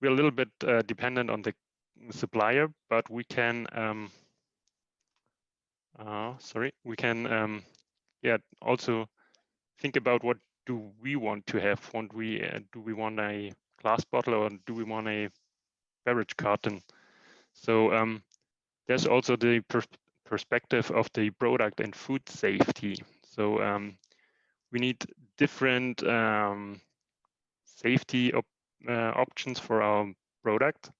we're a little bit dependent on the supplier, but we can we can also think about what do we want to have. Do we want a glass bottle or do we want a beverage carton? So there's also the perspective of the product and food safety. So we need different safety options for our product.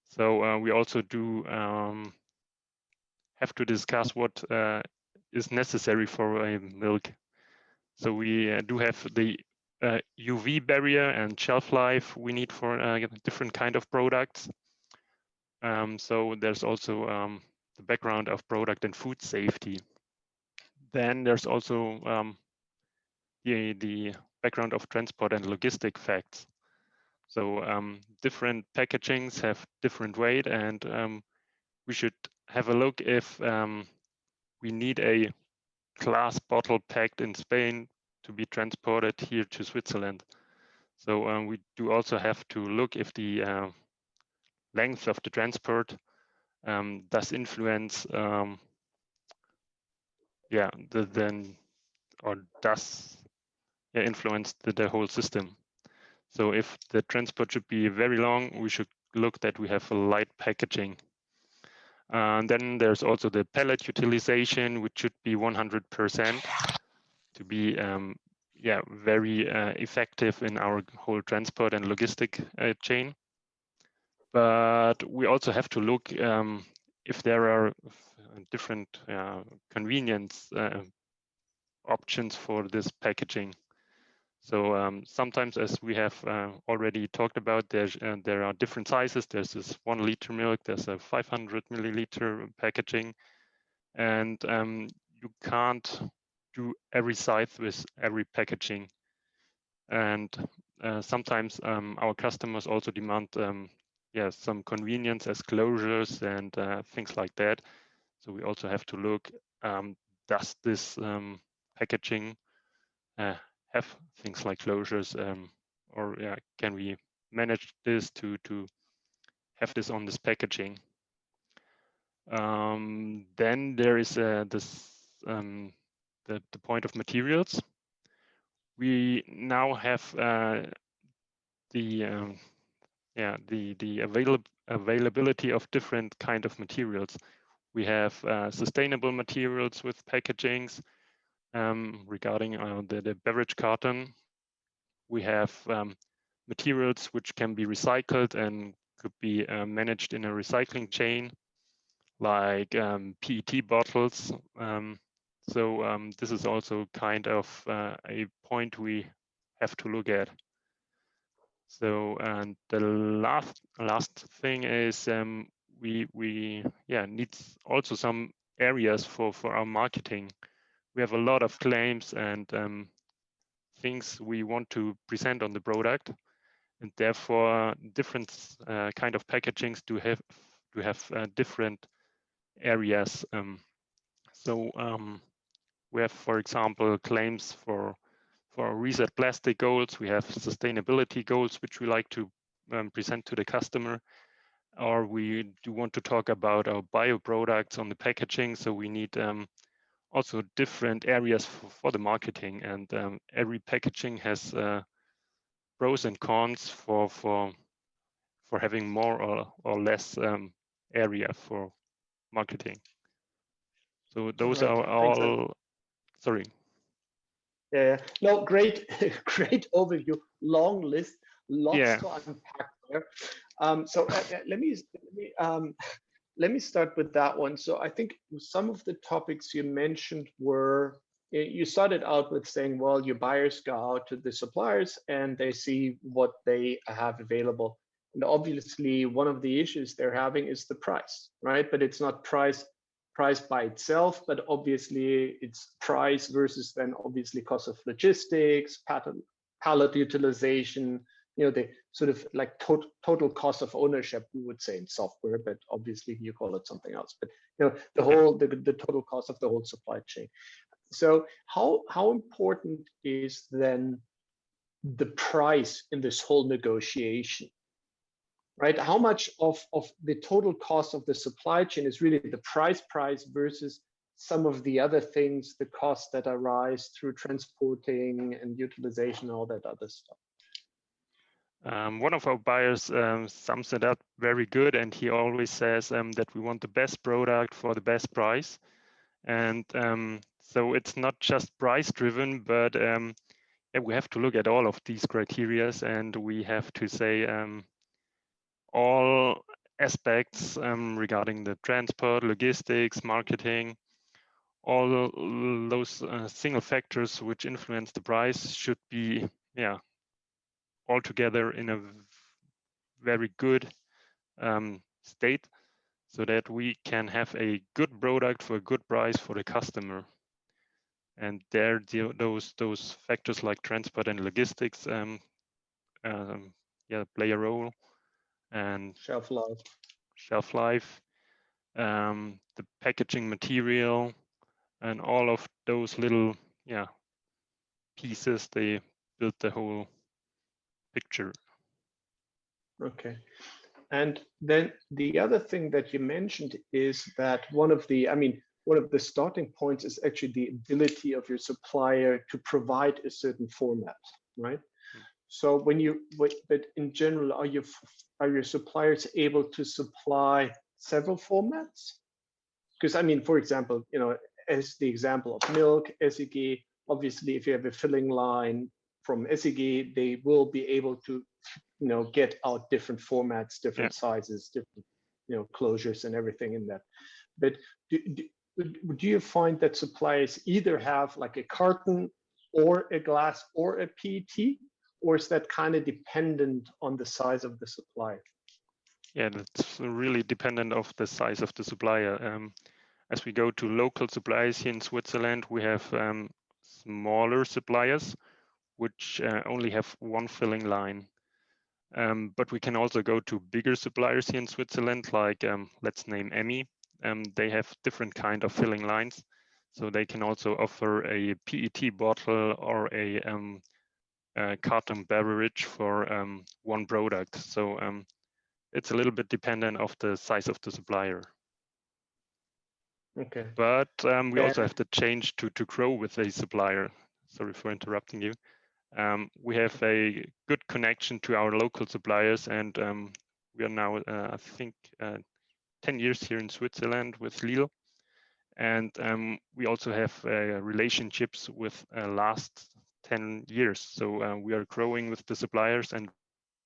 So we also do have to discuss what is necessary for a milk. So we do have the UV barrier and shelf life we need for different kind of products. So there's also the background of product and food safety. Then there's also the background of transport and logistic facts. So different packagings have different weight, and we should have a look if we need a glass bottle packed in Spain to be transported here to Switzerland. So we do also have to look if the length of the transport does influence, influence the whole system. So if the transport should be very long, we should look that we have a light packaging. And then there's also the pallet utilization, which should be 100% to be very effective in our whole transport and logistic chain. But we also have to look if there are different convenience options for this packaging. So sometimes, as we have already talked about, there are different sizes. There's this 1 liter milk, there's a 500 milliliter packaging, and you can't do every size with every packaging. And sometimes our customers also demand some convenience as closures and things like that. So we also have to look, does this packaging have things like closures, or can we manage this to have this on this packaging? Then there is the point of materials. We now have the availability of different kind of materials. We have sustainable materials with packagings. Regarding the beverage carton, we have materials which can be recycled and could be managed in a recycling chain, like PET bottles. So this is also kind of a point we have to look at. So, and the last thing is we need also some areas for our marketing. We have a lot of claims and things we want to present on the product, and therefore different kind of packagings do have different areas. So we have, for example, claims for reset plastic goals. We have sustainability goals which we like to present to the customer, or we do want to talk about our bio products on the packaging. So we need also different areas for the marketing, and every packaging has pros and cons for having more or less area for marketing. So those are all. Sorry. Yeah. No, great, great overview. Long list, lots to unpack there. So let me start with that one. So I think some of the topics you mentioned were, you started out with saying, well, your buyers go out to the suppliers and they see what they have available. And obviously, one of the issues they're having is the price, right? But it's not price by itself, but obviously it's price versus then obviously cost of logistics, pallet utilization, the sort of like total cost of ownership, we would say in software, but obviously you call it something else. But the total cost of the whole supply chain. So how important is then the price in this whole negotiation? right? How much of the total cost of the supply chain is really the price versus some of the other things, the costs that arise through transporting and utilization, all that other stuff. One of our buyers sums it up very good, and he always says that we want the best product for the best price. And so it's not just price driven, but yeah, we have to look at all of these criteria, and we have to say all aspects regarding the transport, logistics, marketing, all those single factors which influence the price should be, yeah, all together in a very good state, so that we can have a good product for a good price for the customer. And there, those factors like transport and logistics, yeah, play a role. And shelf life, the packaging material, and all of those little, yeah, pieces, they build the whole picture. Okay. And then the other thing that you mentioned is that one of the starting points is actually the ability of your supplier to provide a certain format, right? So but in general, are your suppliers able to supply several formats? Because I mean, for example, as the example of milk, SEG, obviously, if you have a filling line from SEG, they will be able to, get out different formats, different sizes, different, closures and everything in that. But do you find that suppliers either have like a carton or a glass or a PET, or is that kind of dependent on the size of the supplier? Yeah, that's really dependent of the size of the supplier. As we go to local suppliers here in Switzerland, we have smaller suppliers which only have one filling line. But we can also go to bigger suppliers here in Switzerland, like let's name Emmy. They have different kind of filling lines, so they can also offer a PET bottle or a carton beverage for one product. So it's a little bit dependent of the size of the supplier. Okay. But we also have to change to grow with a supplier. Sorry for interrupting you. We have a good connection to our local suppliers, and we are now, I think, 10 years here in Switzerland with Lidl. And we also have relationships with last 10 years. So we are growing with the suppliers, and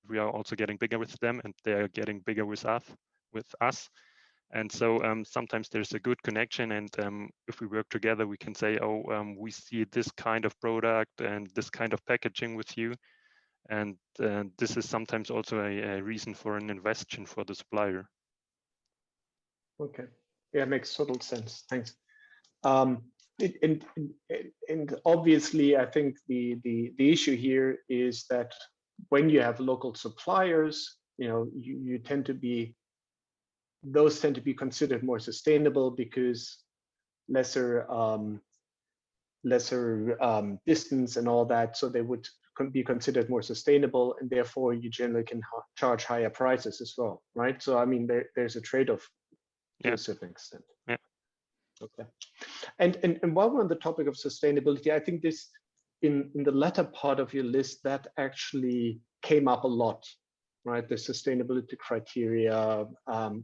we are also getting bigger with them, and they are getting bigger with us. And so sometimes there's a good connection, and if we work together, we can say, oh, we see this kind of product and this kind of packaging with you. And this is sometimes also a reason for an investment for the supplier. Okay, yeah, makes total sense. Thanks. And obviously, I think the issue here is that when you have local suppliers, those tend to be considered more sustainable because lesser distance and all that, so they would be considered more sustainable, and therefore you generally can charge higher prices as well, right? So I mean, there's a trade-off to a certain extent. Yeah. Okay. And while we're on the topic of sustainability, I think this in the latter part of your list that actually came up a lot, right? The sustainability criteria,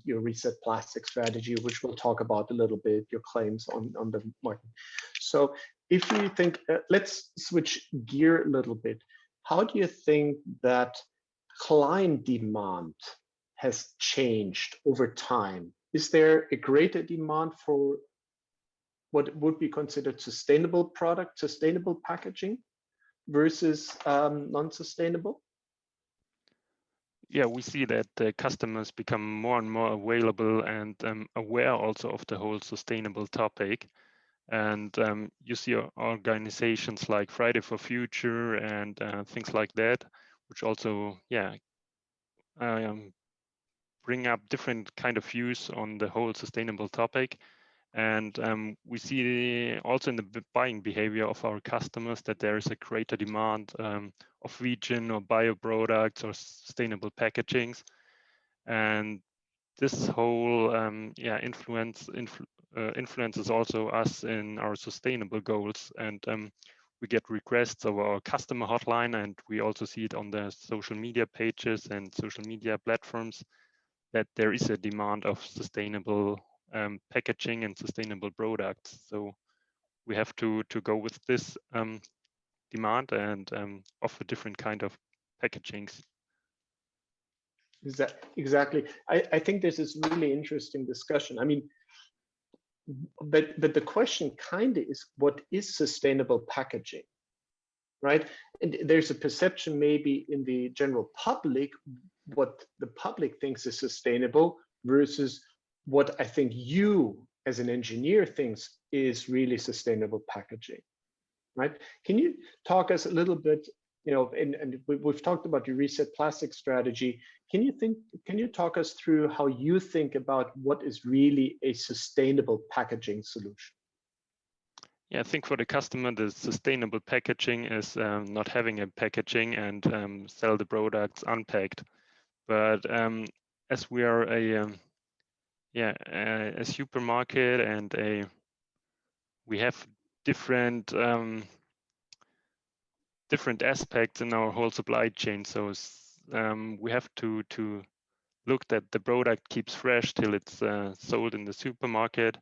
your reset plastic strategy, which we'll talk about a little bit, your claims on the market. So if you think, let's switch gear a little bit. How do you think that client demand has changed over time? Is there a greater demand for what would be considered sustainable product, sustainable packaging versus non-sustainable? Yeah, we see that the customers become more and more available and aware also of the whole sustainable topic. And you see organizations like Friday for Future and things like that, which also, bring up different kind of views on the whole sustainable topic. And we see also in the buying behavior of our customers that there is a greater demand of vegan or bio products or sustainable packagings. And this whole influences also us in our sustainable goals. And we get requests over our customer hotline, and we also see it on the social media pages and social media platforms that there is a demand of sustainable packaging and sustainable products. So we have to go with this demand and offer different kind of packagings. Exactly. I think this is really interesting discussion. I mean, but the question kind of is, what is sustainable packaging, right? And there's a perception maybe in the general public what the public thinks is sustainable versus what I think you as an engineer thinks is really sustainable packaging, right? Can you talk us a little bit, and we've talked about your reset plastic strategy. Can you talk us through how you think about what is really a sustainable packaging solution? Yeah, I think for the customer, the sustainable packaging is not having a packaging and sell the products unpacked. But as we are a supermarket and we have different different aspects in our whole supply chain. So we have to look that the product keeps fresh till it's sold in the supermarket.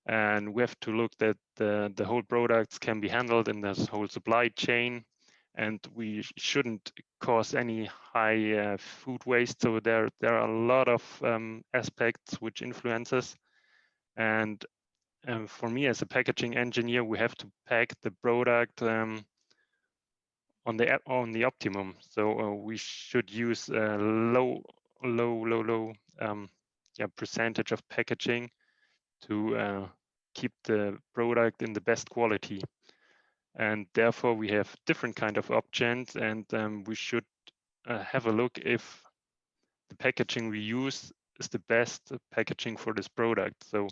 And we have to look that the whole products can be handled in this whole supply chain, and we shouldn't cause any high food waste. So there are a lot of aspects which influences. And for me as a packaging engineer, we have to pack the product on the optimum. So we should use a low percentage of packaging to keep the product in the best quality. And therefore we have different kind of options, and we should have a look if the packaging we use is the best packaging for this product. So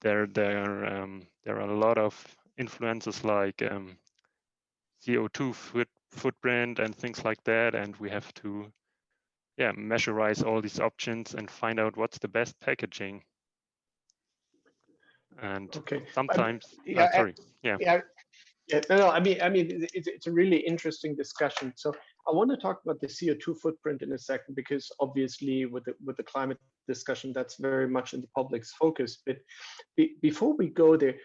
there are a lot of influences like CO2 footprint and things like that, and we have to measurize all these options and find out what's the best packaging. And okay, sometimes no, I mean, it's a really interesting discussion. So I want to talk about the CO2 footprint in a second, because obviously with the climate discussion, that's very much in the public's focus. But before we go there,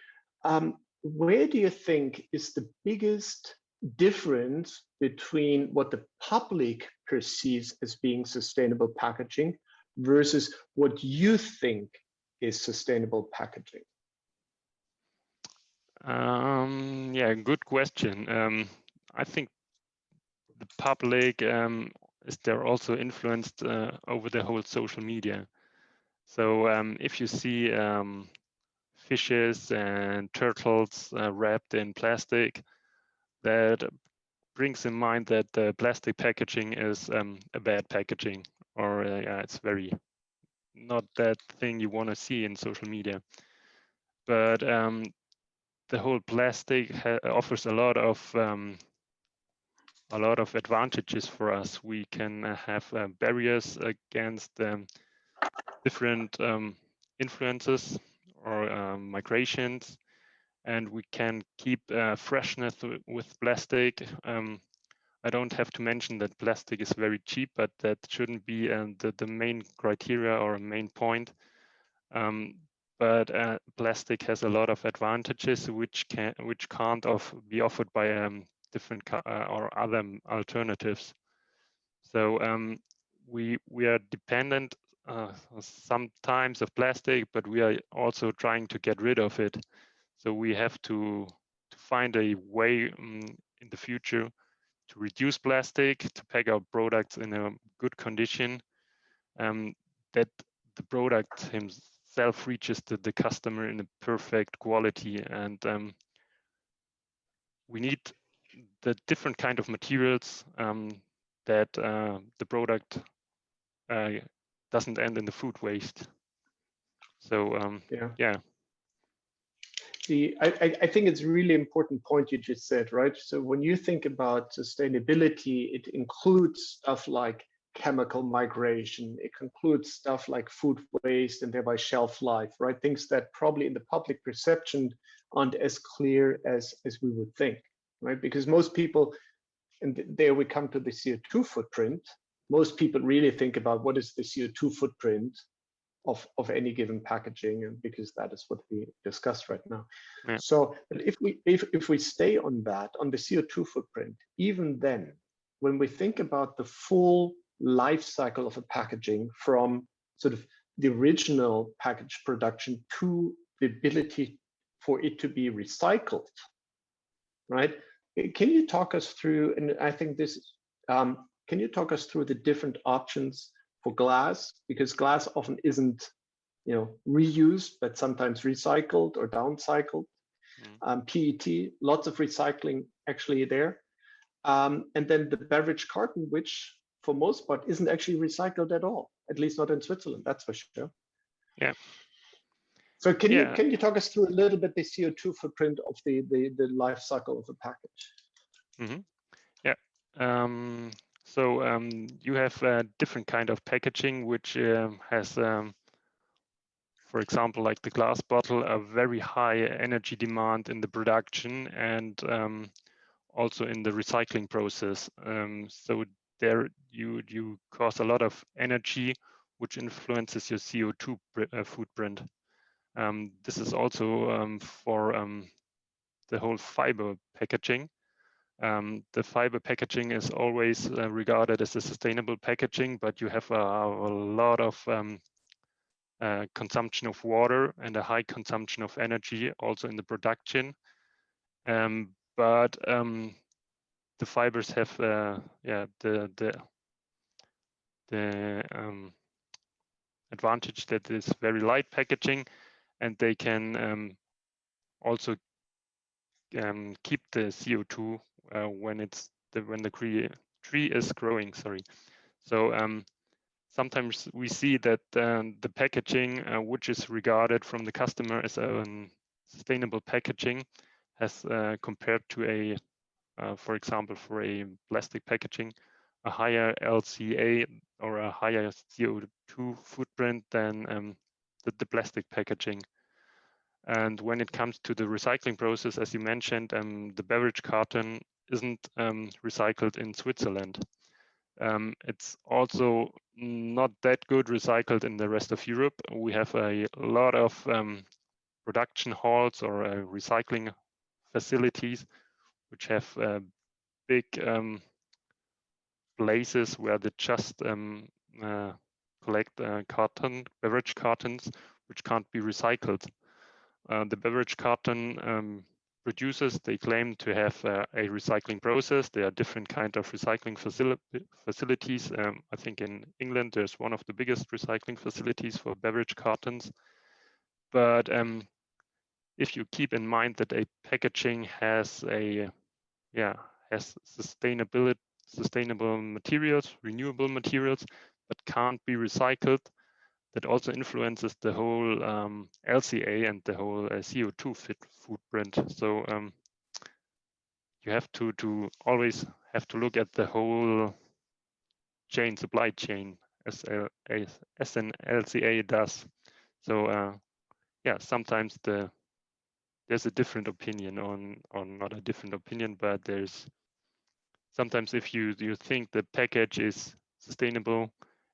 where do you think is the biggest difference between what the public perceives as being sustainable packaging versus what you think is sustainable packaging? Yeah, good question. I think the public is there also influenced over the whole social media. So if you see fishes and turtles wrapped in plastic, that brings in mind that the plastic packaging is a bad packaging, or it's very not that thing you want to see in social media. But the whole plastic offers a lot of advantages for us. We can have barriers against different influences or migrations, and we can keep freshness with plastic. I don't have to mention that plastic is very cheap, but that shouldn't be the main criteria or a main point. But plastic has a lot of advantages which can't be offered by different or other alternatives. So we are dependent sometimes of plastic, but we are also trying to get rid of it. So we have to find a way in the future to reduce plastic, to pack our products in a good condition, that the product himself reaches the customer in a perfect quality. And we need the different kind of materials that the product doesn't end in the food waste. So yeah. I think it's a really important point you just said, right? So when you think about sustainability, it includes stuff like chemical migration. It includes stuff like food waste and thereby shelf life, right? Things that probably in the public perception aren't as clear as we would think, right? Because most people, and there we come to the CO2 footprint, most people really think about what is the CO2 footprint of any given packaging, and because that is what we discussed right now. Yeah. So if we stay on that, on the CO2 footprint, even then, when we think about the full life cycle of a packaging from sort of the original package production to the ability for it to be recycled, right? Can you talk us through, and I think this, can you talk us through the different options for glass? Because glass often isn't, you know, reused, but sometimes recycled or downcycled. PET, lots of recycling actually there. And then the beverage carton, which for most part isn't actually recycled at all, at least not in Switzerland, that's for sure. Yeah. So can you talk us through a little bit the CO2 footprint of the life cycle of a package? Mm-hmm. Yeah. So you have different kind of packaging, which has, for example, like the glass bottle, a very high energy demand in the production and also in the recycling process. So there you cause a lot of energy, which influences your CO2 footprint. This is also for the whole fiber packaging. The fiber packaging is always regarded as a sustainable packaging, but you have a lot of consumption of water and a high consumption of energy also in the production. But the fibers have the advantage that it's very light packaging, and they can also keep the CO2 when the tree is growing. Sorry. So sometimes we see that the packaging, which is regarded from the customer as a sustainable packaging, has compared to a, for example, for a plastic packaging, a higher LCA or a higher CO2 footprint than the plastic packaging. And when it comes to the recycling process, as you mentioned, the beverage carton isn't recycled in Switzerland. It's also not that good recycled in the rest of Europe. We have a lot of production halls or recycling facilities which have big places where they just collect beverage cartons which can't be recycled. The beverage carton producers, they claim to have a recycling process. There are different kind of recycling facilities. I think in England, there's one of the biggest recycling facilities for beverage cartons. But if you keep in mind that a packaging has sustainable materials, renewable materials, but can't be recycled, that also influences the whole LCA and the whole CO2 footprint. So you have to always have to look at the whole supply chain as an LCA does. So yeah, sometimes there's a different opinion on not a different opinion, but there's sometimes if you think the package is sustainable,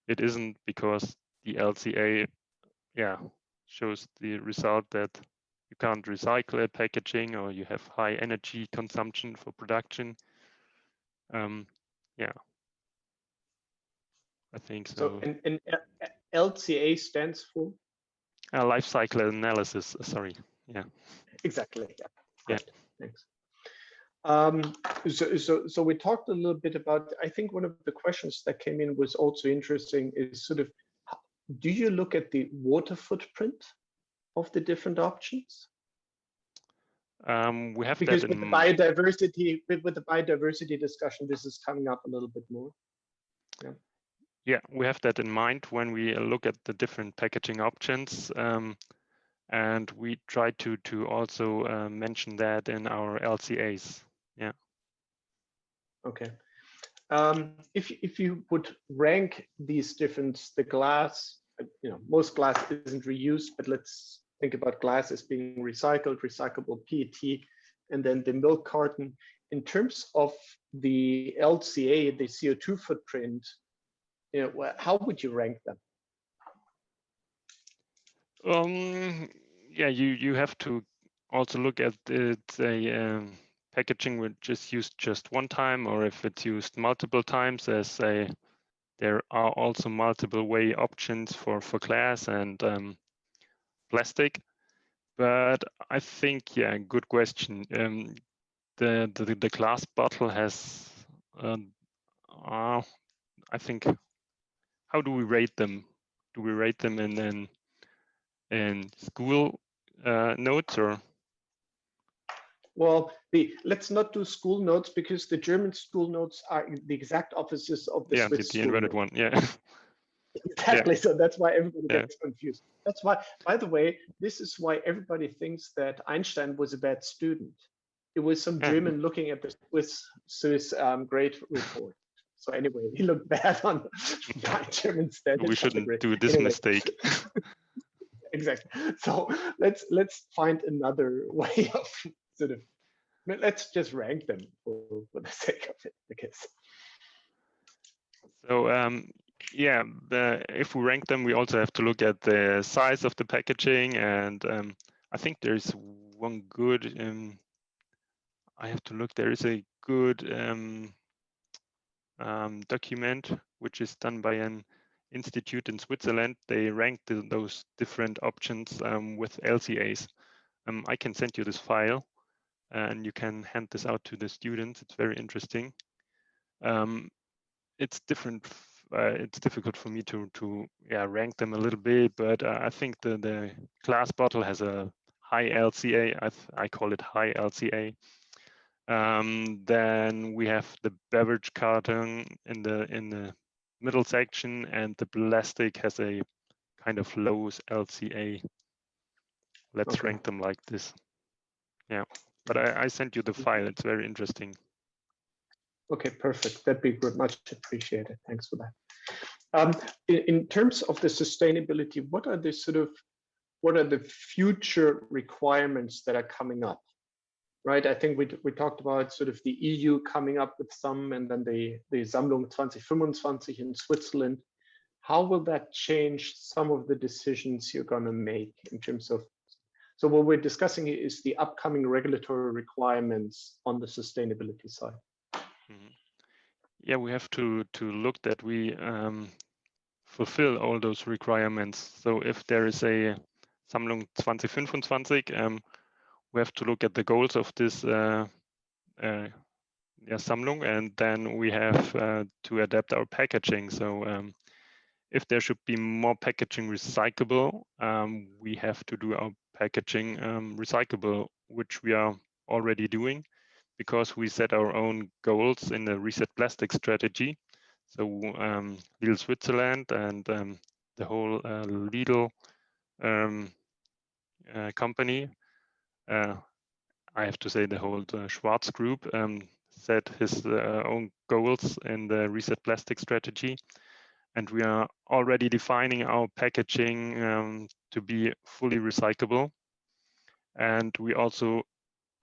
it isn't, because the LCA shows the result that you can't recycle a packaging or you have high energy consumption for production. Yeah, I think so. So and LCA stands for? Life cycle analysis, sorry. Yeah. Exactly, yeah. Yeah. Thanks. So we talked a little bit about, I think one of the questions that came in was also interesting is sort of, do you look at the water footprint of the different options? We have because that with the biodiversity discussion, this is coming up a little bit more. Yeah, we have that in mind when we look at the different packaging options, and we try to also mention that in our LCAs. Yeah. Okay. If you would rank these different, the glass, most glass isn't reused, but let's think about glass as being recycled, recyclable PET, and then the milk carton. In terms of the LCA, the CO2 footprint, how would you rank them? Yeah, you have to also look at it's a packaging which is used just one time, or if it's used multiple times. There are also multiple way options for glass and plastic. But I think, yeah, good question. The glass bottle has, I think, how do we rate them? Do we rate them in school notes or? Well, let's not do school notes, because the German school notes are the exact opposites of the Swiss the school inverted note. one, yeah. Exactly. Yeah. So that's why everybody Yeah. gets confused. That's why, by the way, this is why everybody thinks that Einstein was a bad student. It was some German looking at the Swiss grade report. So anyway, he looked bad on German standards. We shouldn't do this mistake. Exactly. So let's find another way of sort of, let's just rank them for the sake of it, I guess. So yeah, if we rank them, we also have to look at the size of the packaging, and I think there's one good. I have to look. There is a good document which is done by an institute in Switzerland. They ranked those different options with LCAs. I can send you this file, and you can hand this out to the students. It's very interesting. It's different. It's difficult for me to rank them a little bit, but I think the glass bottle has a high LCA. I call it high LCA. Then we have the beverage carton in the middle section, and the plastic has a kind of low LCA. Let's rank them like this. Yeah, but I sent you the file. It's very interesting. Okay, perfect. That'd be good. Much appreciated. Thanks for that. In terms of the sustainability, what are the future requirements that are coming up? Right. I think we talked about sort of the EU coming up with some, and then the Sammlung 2025 in Switzerland. How will that change some of the decisions you're going to make in terms of? So what we're discussing here is the upcoming regulatory requirements on the sustainability side. Mm-hmm. Yeah, we have to look that we fulfill all those requirements. So if there is a Sammlung 2025, we have to look at the goals of this Sammlung, and then we have to adapt our packaging. So if there should be more packaging recyclable, we have to do our packaging recyclable, which we are already doing, because we set our own goals in the Reset Plastic strategy. So Lidl Switzerland and the whole Lidl company, I have to say the whole Schwarz group, set his own goals in the Reset Plastic strategy. And we are already defining our packaging to be fully recyclable. And we also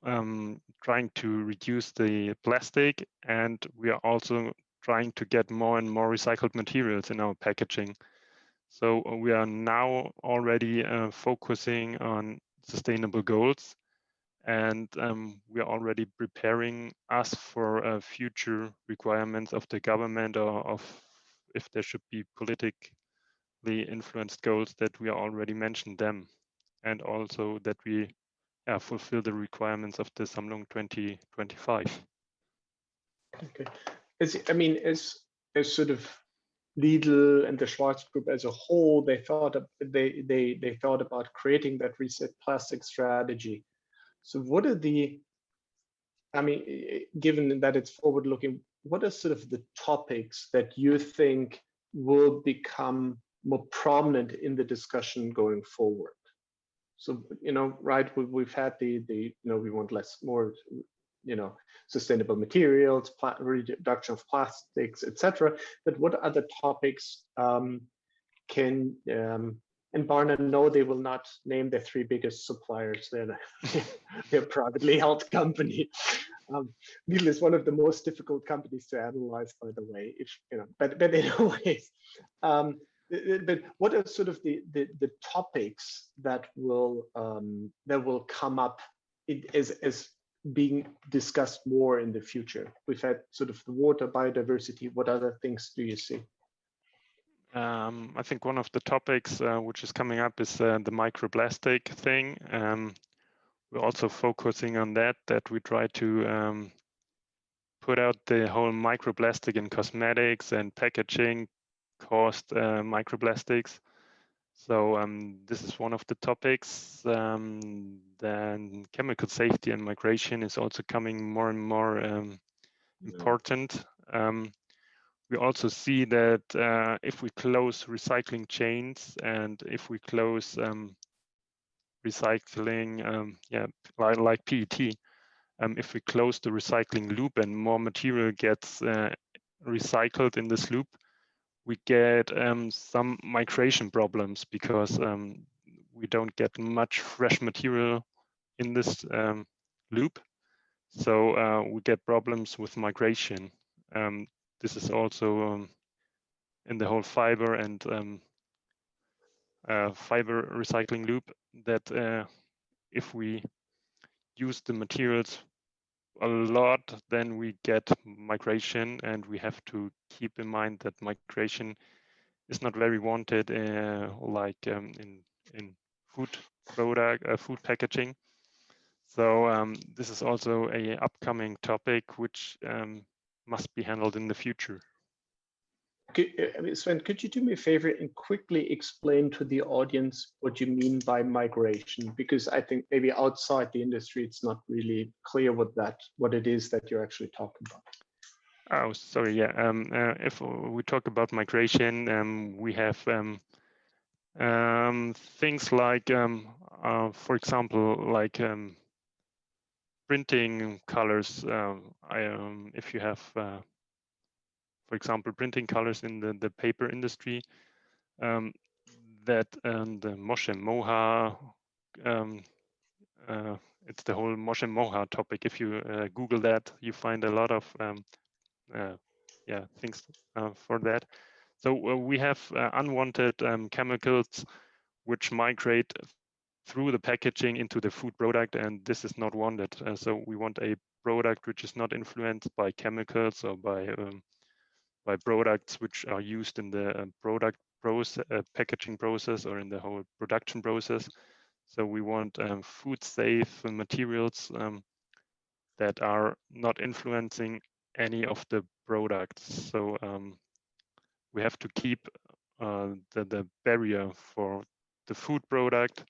trying to reduce the plastic, and we are also trying to get more and more recycled materials in our packaging. So we are now already focusing on sustainable goals, and we are already preparing us for future requirements of the government, or of if there should be politically influenced goals, that we already mentioned them, and also that we fulfill the requirements of the Sammlung 2025. Okay, as sort of Lidl and the Schwarz Group as a whole, they thought about creating that Reset Plastic strategy. So what are given that it's forward looking, what are sort of the topics that you think will become more prominent in the discussion going forward? So, right, we've had we want more sustainable materials, reduction of plastics, etc. But what other topics can and Barna, no, they will not name their 3 biggest suppliers. They're a privately held company. Lidl is one of the most difficult companies to analyze, by the way. But anyways, but what are sort of the topics that will come up as being discussed more in the future? We've had sort of the water, biodiversity. What other things do you see? I think one of the topics which is coming up is the microplastic thing. We're also focusing on that we try to put out the whole microplastic in cosmetics and packaging caused microplastics. So this is one of the topics. Then chemical safety and migration is also coming more and more important. We also see that if we close recycling chains and if we close recycling, like PET, if we close the recycling loop and more material gets recycled in this loop, we get some migration problems because we don't get much fresh material in this loop. So we get problems with migration. This is also in the whole fiber and fiber recycling loop that if we use the materials a lot, then we get migration, and we have to keep in mind that migration is not very wanted like in food food packaging. So this is also a upcoming topic which must be handled in the future. Sven, could you do me a favor and quickly explain to the audience what you mean by migration? Because I think maybe outside the industry, it's not really clear what it is that you're actually talking about. Oh, sorry. Yeah. If we talk about migration, we have things like, for example, like printing colors. If you have for example, printing colors in the paper industry, that the Moshe Moha, it's the whole Moshe Moha topic. If you Google that, you find a lot of things for that. So we have unwanted chemicals which migrate through the packaging into the food product, and this is not wanted. So we want a product which is not influenced by chemicals or by products which are used in the product process, packaging process, or in the whole production process. So we want food safe materials that are not influencing any of the products. So we have to keep the barrier for the food product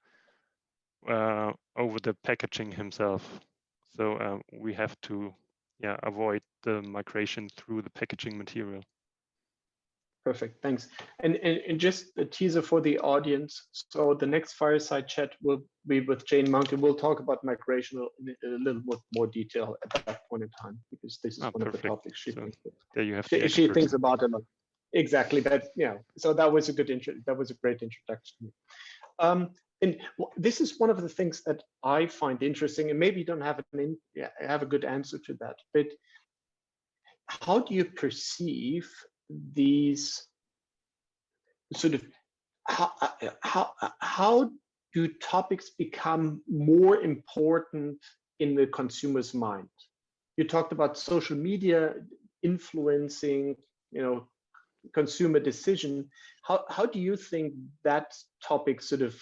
over the packaging himself. So we have to avoid the migration through the packaging material. Perfect, thanks. And just a teaser for the audience. So the next Fireside chat will be with Jane Monk, and we'll talk about migration in a little bit more detail at that point in time, because this is one of the topics she thinks about. There you have she thinks about a lot. Exactly, but so that was a good that was a great introduction. And this is one of the things that I find interesting, and maybe you don't have have a good answer to that, but how do you perceive these sort of how do topics become more important in the consumer's mind? You talked about social media influencing, consumer decision. How do you think that topic sort of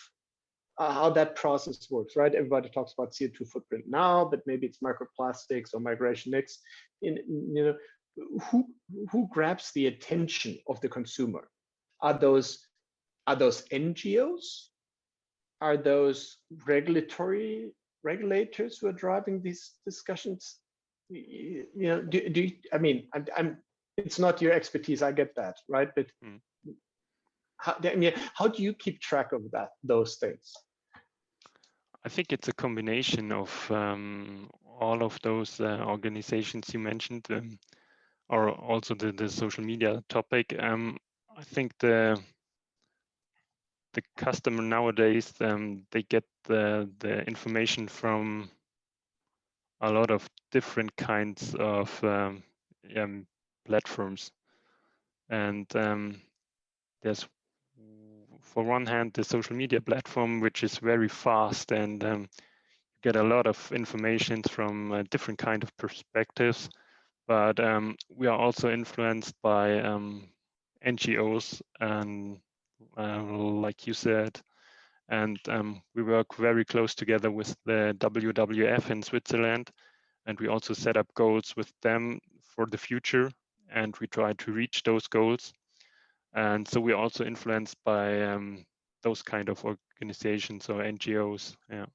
how that process works, right? Everybody talks about CO2 footprint now, but maybe it's microplastics or migration next. Who grabs the attention of the consumer? Are those NGOs? Are those regulators who are driving these discussions? It's not your expertise, I get that, right? But how do you keep track of those things? I think it's a combination of all of those organizations you mentioned, or also the social media topic. I think the customer nowadays, they get the information from a lot of different kinds of platforms. And there's, for one hand, the social media platform, which is very fast, and you get a lot of information from different kind of perspectives. But we are also influenced by NGOs, and like you said, and we work very close together with the WWF in Switzerland, and we also set up goals with them for the future, and we try to reach those goals. And so we're also influenced by those kind of organizations or NGOs. Yeah.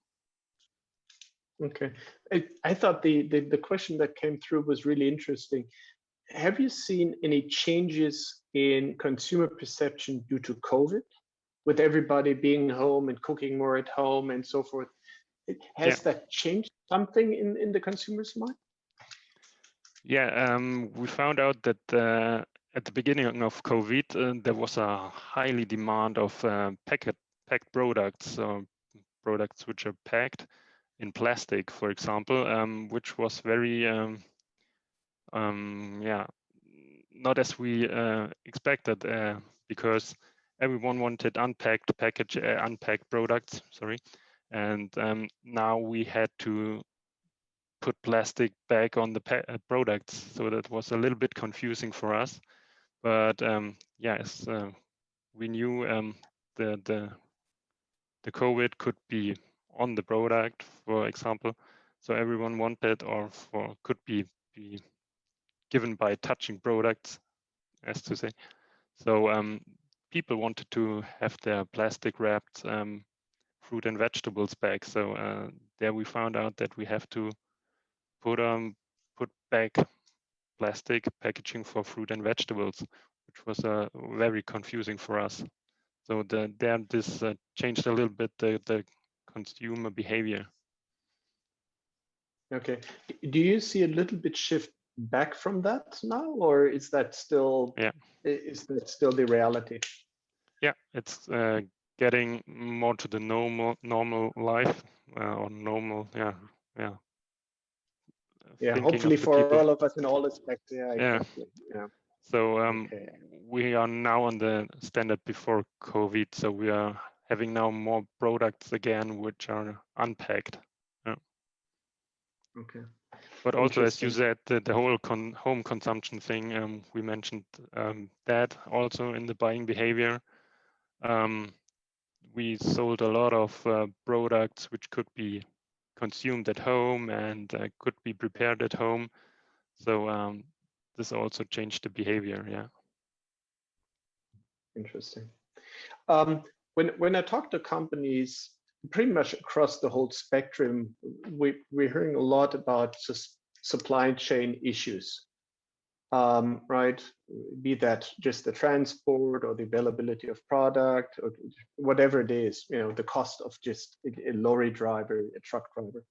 Okay. I thought the question that came through was really interesting. Have you seen any changes in consumer perception due to COVID, with everybody being home and cooking more at home and so forth? Has that changed something in the consumer's mind? Yeah, we found out that at the beginning of COVID, there was a highly demand of packed products, so products which are packed in plastic, for example, which was very, yeah, not as we expected, because everyone wanted unpacked products. Sorry, and now we had to put plastic back on the products, so that was a little bit confusing for us. But yes, we knew the COVID could be on the product, for example. So everyone wanted, or could be given by touching products, as to say. So people wanted to have their plastic wrapped fruit and vegetables back. So there we found out that we have to put back plastic packaging for fruit and vegetables, which was very confusing for us. So this changed a little bit the consumer behavior. Okay. Do you see a little bit shift back from that now, or is that still the reality? Yeah, it's getting more to the normal life, or normal, hopefully for people. all of us in all aspects. Yeah, exactly. Yeah. So we are now on the standard before COVID, so we are having now more products again which are unpacked. Okay. But also, as you said, the whole home consumption thing, we mentioned that also in the buying behavior. We sold a lot of products which could be consumed at home and could be prepared at home. So this also changed the behavior. Yeah. Interesting. When I talk to companies pretty much across the whole spectrum, we're hearing a lot about supply chain issues, right? Be that just the transport or the availability of product or whatever it is, the cost of just a lorry driver, a truck driver.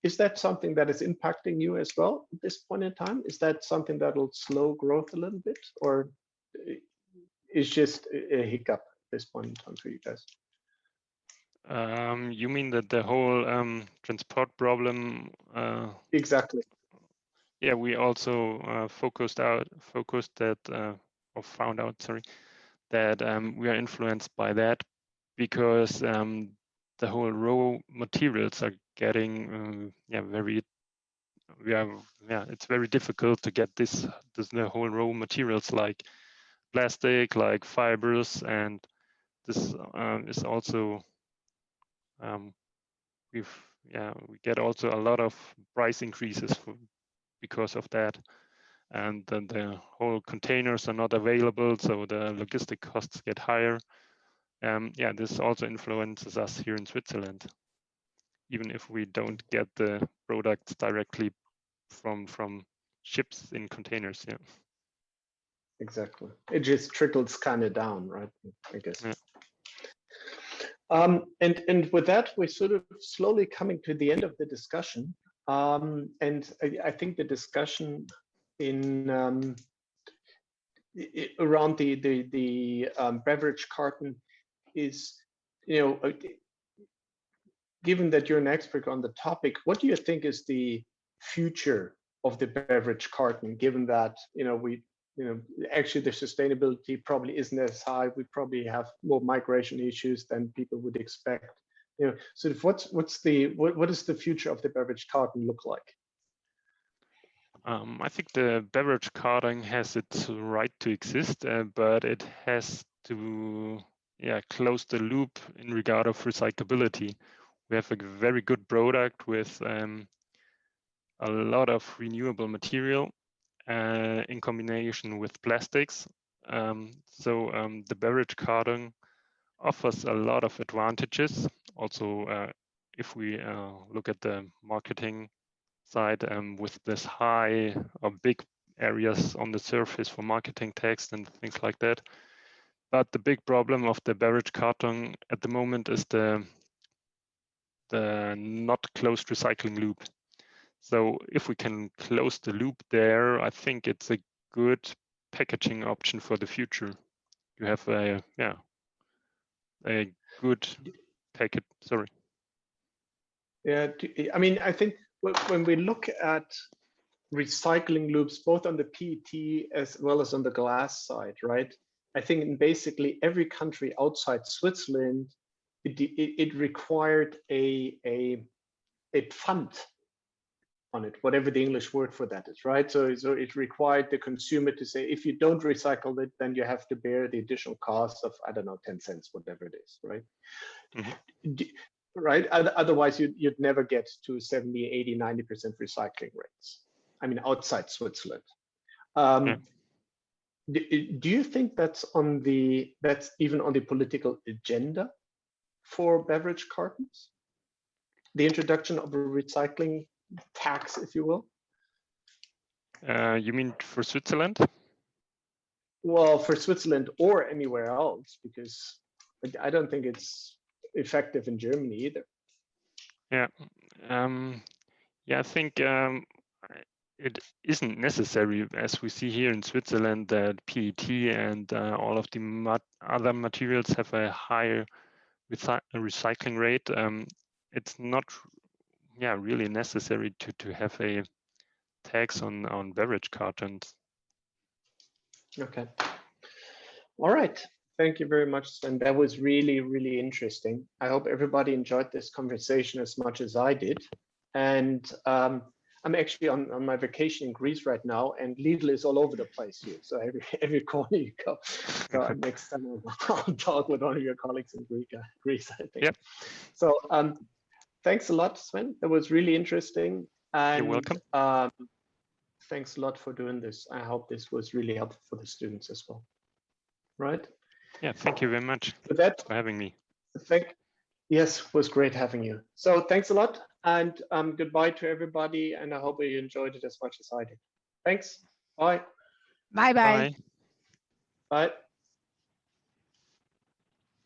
Is that something that is impacting you as well at this point in time? Is that something that will slow growth a little bit, or is just a hiccup at this point in time for you guys? You mean that the whole transport problem? Exactly. Yeah, we also found out, sorry, that we are influenced by that, because the whole raw materials are getting it's very difficult to get the whole raw materials, like plastic, like fibers, and this is also we get also a lot of price increases because of that, and then the whole containers are not available, so the logistic costs get higher. This also influences us here in Switzerland, even if we don't get the products directly from ships in containers. Yeah. Exactly. It just trickles kind of down, right? I guess. Yeah. And with that, we're sort of slowly coming to the end of the discussion. And I think the discussion in around the beverage carton is, given that you're an expert on the topic, what do you think is the future of the beverage carton, given that, actually the sustainability probably isn't as high. We probably have more migration issues than people would expect. So what is the future of the beverage carton look like? I think the beverage carton has its right to exist, but it has to close the loop in regard of recyclability. We have a very good product with a lot of renewable material in combination with plastics. So the beverage carton offers a lot of advantages. Also, if we look at the marketing side, with this high or big areas on the surface for marketing text and things like that. But the big problem of the beverage carton at the moment is the not closed recycling loop. So if we can close the loop there, I think it's a good packaging option for the future. You have a good packet. Sorry. Yeah, I mean, I think when we look at recycling loops, both on the PET as well as on the glass side, right? I think in basically every country outside Switzerland, it required a fund on it, whatever the English word for that is, right? So it required the consumer to say, if you don't recycle it, then you have to bear the additional cost of, I don't know, 10 cents, whatever it is, right? Mm-hmm. Right? Otherwise, you'd never get to 70, 80, 90% recycling rates. I mean, outside Switzerland. Do you think that's even on the political agenda for beverage cartons? The introduction of a recycling tax, if you will? You mean for Switzerland? Well, for Switzerland or anywhere else, because I don't think it's effective in Germany either. Yeah, I think it isn't necessary, as we see here in Switzerland, that PET and all of the other materials have a higher recycling rate. It's not really necessary to have a tax on beverage cartons. Okay. All right. Thank you very much, Sven. That was really, really interesting. I hope everybody enjoyed this conversation as much as I did. And I'm actually on my vacation in Greece right now, and Lidl is all over the place here. So every corner you go. So next time I'll talk with one of your colleagues in Greece, I think. Yep. So thanks a lot, Sven. That was really interesting. And, you're welcome. Thanks a lot for doing this. I hope this was really helpful for the students as well. Right? Yeah, thank you very much for having me. Yes, it was great having you. So thanks a lot, and goodbye to everybody, and I hope you enjoyed it as much as I did. Thanks. Bye. Bye-bye. Bye.